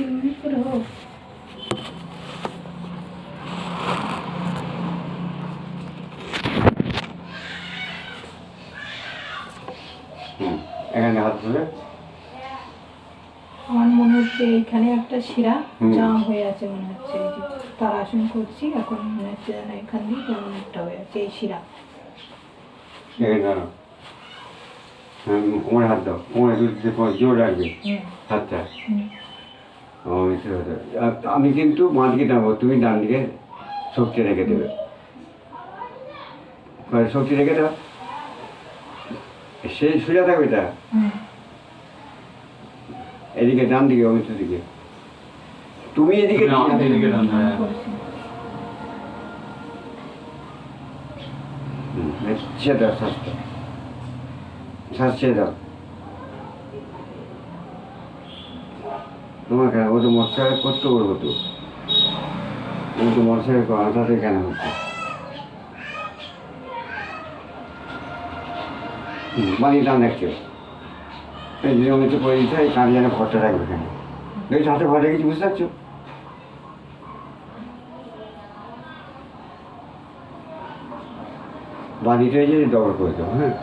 এমনি করে হোক। এখানে হাত ধরে আমার মনে হচ্ছে এইখানে একটা শিরা জাম হয়ে আছে মনে হচ্ছে, এই যে তার আসন করছি এখন মনে হচ্ছে যেন এখান দিয়ে কেমন একটা হয়ে আছে এই শিরা। এখানে ধরো, কোমরে হাত দাও, কোমরে দুধ জোর রাখবে হাতটা। আমি কিন্তু বাঁ দিকে টানবো, তুমি ডান দিকে শক্তি রেখে দেবে। শক্তি রেখে দাও, সেই সোজা থাকবে এটা। এদিকে ডান দিকে, অমিত দিকে, তুমি এদিকে ছেড়ে দাও, শ্বাসটা শ্বাস ছেড়ে দাও। তোমার কেন ও তো মশাই করতে বলবো, তো ও তো মশাই আঠাতে কেন হচ্ছে? বাড়ি টান দেখছো, এই যে অমিত করে দিতে এই কাঁধে যেন ঘরটা রাখবে কেন, দেখছি হাতে ঘর রেখেছি, বুঝতে পারছো? বাড়িটা যে ডবল করে দাও। হ্যাঁ,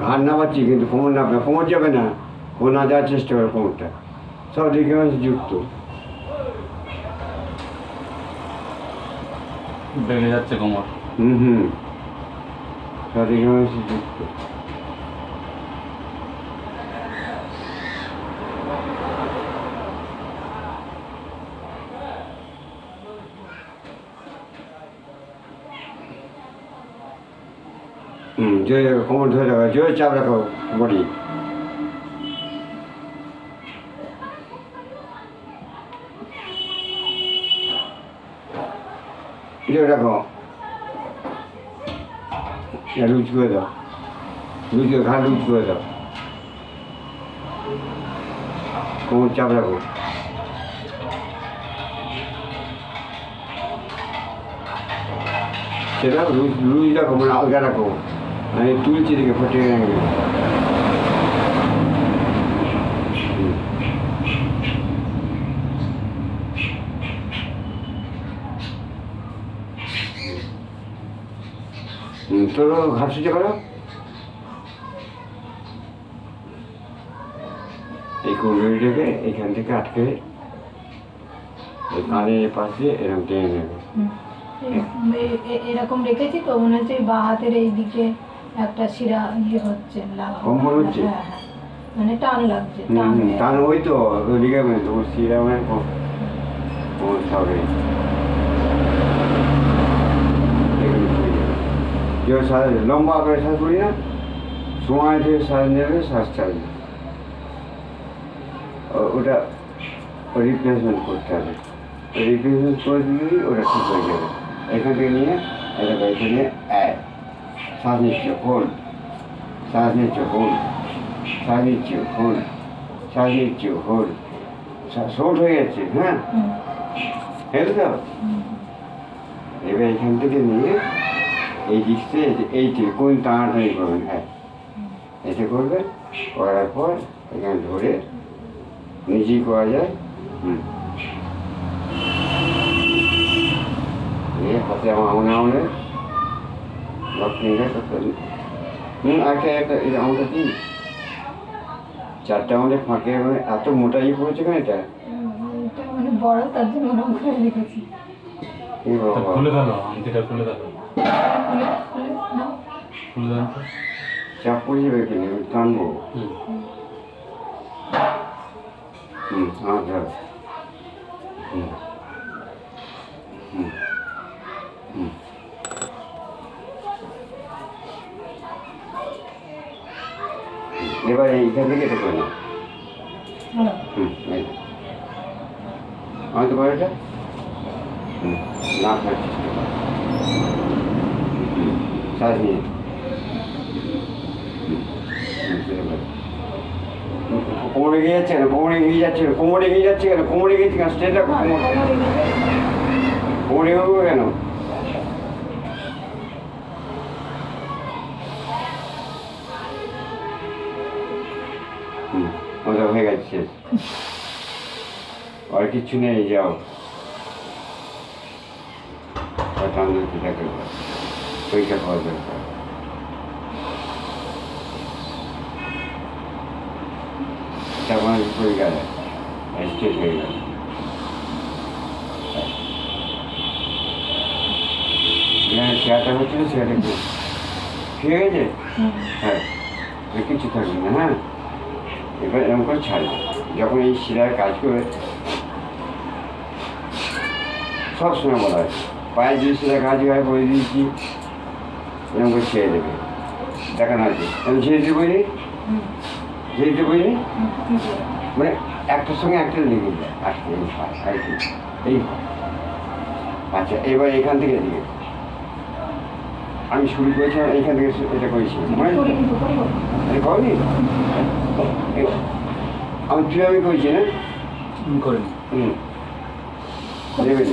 ঘাড় না পাচ্ছি কিন্তু কোমর না, কোমর যাবে না, ও না যাওয়ার চেষ্টা করে কোমরটা সব দিকে যুক্ত। ভেঙে যাচ্ছে কোমর। সব দিকে যুক্ত। জোরে কোমর ধরে রাখো, জোরে চাপ রাখো বডি। জোরে রাখো, লুজ করে দাও, লুজ করে ঘাড় লুজ করে দাও, কোমর চাপ রাখো। সেটা লুজ লুজ রাখো, মানে আলগা রাখো, আমি তুলছি দিকে ফটে গেলে। তোর ঘাট সুচে করো, এই কুণ্ডলিটাকে এইখান থেকে আটকে কানের পাশ দিয়ে এরকম টেনে নেবে। এরকম রেখেছি তো মনে হচ্ছে বা হাতের এই দিকে একটা শিরা ইয়ে হচ্ছে, কম্পন হচ্ছে, মানে টান লাগছে। টান ওই তো ওইদিকে তোমার শিরা মানে সবে লম্বা করে শ্বাস করি না, সময় থেকে শ্বাস নেবে, শ্বাস ছাড়বে, ওটা রিপ্লেসমেন্ট করতে হবে। রিপ্লেসমেন্ট করে দিলেই ওটা ঠিক হয়ে যাবে। এখান থেকে নিয়ে এটা এখানে শ্বাস নিচ্ছে হোল্ড, শ্বাস নিচ্ছে হোল্ড, শ্বাস নিচ্ছে হোল্ড, শ্বাস নিচ্ছে হোল্ড, হোল্ড হয়ে যাচ্ছে। হ্যাঁ, হেল তো এবার এখান থেকে নিয়ে এই দিকতে এইটি কোন টানাটানি করবেন। হ্যাঁ, এতে করবে, করার পর এখানে ধরে নিজেই করা যায়। হাতে আমার আমলে লক্ষ্মীরা করতে একটা একটা আমাকে কি চারটা আমাদের ফাঁকে এত মোটা ইয়ে পড়েছে কেন এটা, মানে বড় তার জন্য ওরকম করে রেখেছি। খুলে গেল, আংটিটা খুলে গেল, খুলে দেন তো, চাপ পড়ে যাবে কিনে টানবো। ধর এবার এইখান থেকে এটা করে না। আমি তো করে এটা না শ্বাস নিয়ে কোমরে এগিয়ে যাচ্ছে না, কোমরে এগিয়ে যাচ্ছে না, কোমরে এগিয়ে যাচ্ছে কেন, কোমরে এগিয়ে যাচ্ছে কেন, স্ট্রেট রাখো, কোমরে এগোবে কেন, হয়ে গেছে শেষ আর কিচ্ছু নেই যাও তন্দুরকি থাকে পরীক্ষা পাওয়া দরকার তখন পরীক্ষা দেয় স্টেট হয়ে গেল চেয়ারটা হচ্ছিল সেটা ঠিক আছে হ্যাঁ কিছু থাকবে না হ্যাঁ এবার এরকম করে ছাড়বে যখন এই শিরার কাজ করে সব সময় বলা হয় পায়ে যে শিরা কাজ হয় বলে দিয়েছি এরকম করে ছেড়ে দেবে দেখানো আছে আমি ছেড়ে দেবো রে ছেড়ে দেবো রে মানে একটার সঙ্গে একটা লেগে যায় আজকে এই হয় আর কি এই হয় আচ্ছা এবার এখান থেকে দিকে আমি শুরু করেছিলাম এইখান থেকে এটা করেছি করি আমি কীভাবে করেছি না করিনি দেবে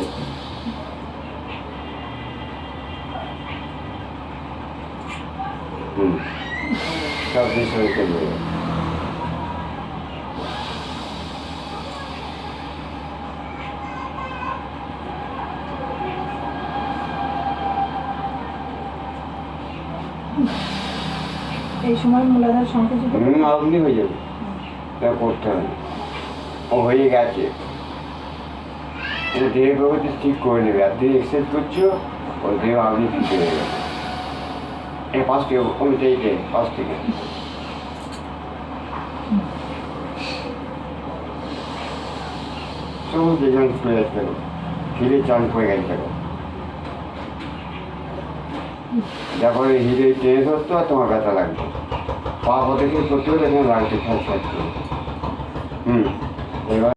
সব বিষয়ে করবে এই সময় মূলাধার সংকুচিত আপনি হয়ে যাবে তা করতে হবে ও হয়ে গেছে ও দেহ প্রগতি ঠিক করে নেবে আর তুমি এক্সারসাইজ করছো ও দেহ আপনি ঠিক হয়ে যাবে এই পাঁচ থেকে আমি তো এইটাই পাঁচ থেকে সমস্ত জন খুলে যাচ্ছে কেন হিলে চান করে গেছে কেন যখন হিলে টেনে ধরতো আর তোমার ব্যথা লাগতো পা পথে করতে হলে তখন লাগতো এবার